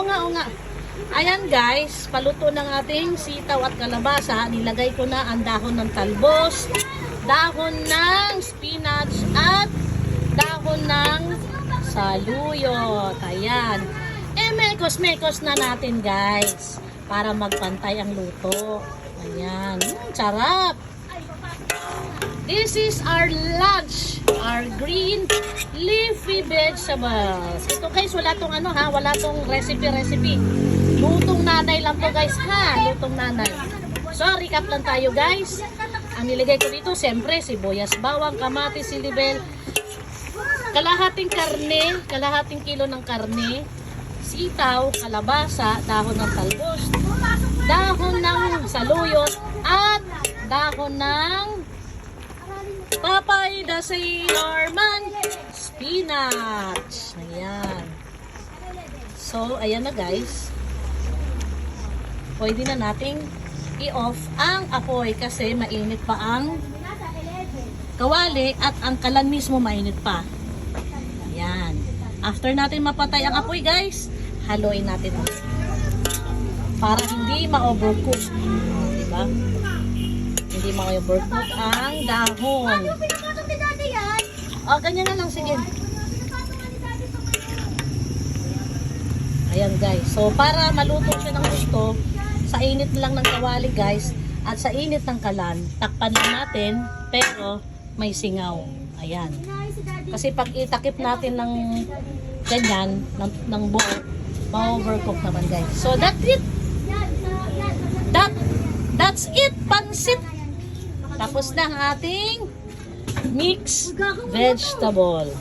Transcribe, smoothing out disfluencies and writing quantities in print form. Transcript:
oo nga. Ayan guys, paluto ng ating sitaw at kalabasa. Nilagay ko na ang dahon ng talbos, dahon ng spinach at dahon ng saluyot. Ayan. Mekos-mekos na natin guys para magpantay ang luto. Ayan. Sarap. This is our lunch, our green leafy vegetables. Ito guys, wala tong ano ha, wala tong recipe. Lutong nanay lang to guys ha, lutong nanay. So, recap lang tayo guys. Ang nilagay ko dito, siyempre, sibuyas, bawang, kamatis, silibel, kalahating karne, kalahating kilo ng karne, sitaw, kalabasa, dahon ng talbos, dahon ng saluyot, at dahon ng Papay the Sailor Man spinach. Ayan. So, ayan na guys. Pwede na nating i-off ang apoy kasi mainit pa ang kawali at ang kalan mismo mainit pa. Ayan. After natin mapatay ang apoy guys, haluin natin para hindi ma-overcook. Diba? Hindi ma-overcook ang dahon. O, ganyan na lang. Sige. Ayan guys. So, para maluto siya ng gusto, sa init lang ng kawali guys, at sa init ng kalan, takpan lang natin, pero may singaw. Ayan. Kasi pag itakip natin ng ganyan, ng buo, ma-overcook naman guys. So, that's it. That's it, pansit. Tapos na ang ating mixed vegetable.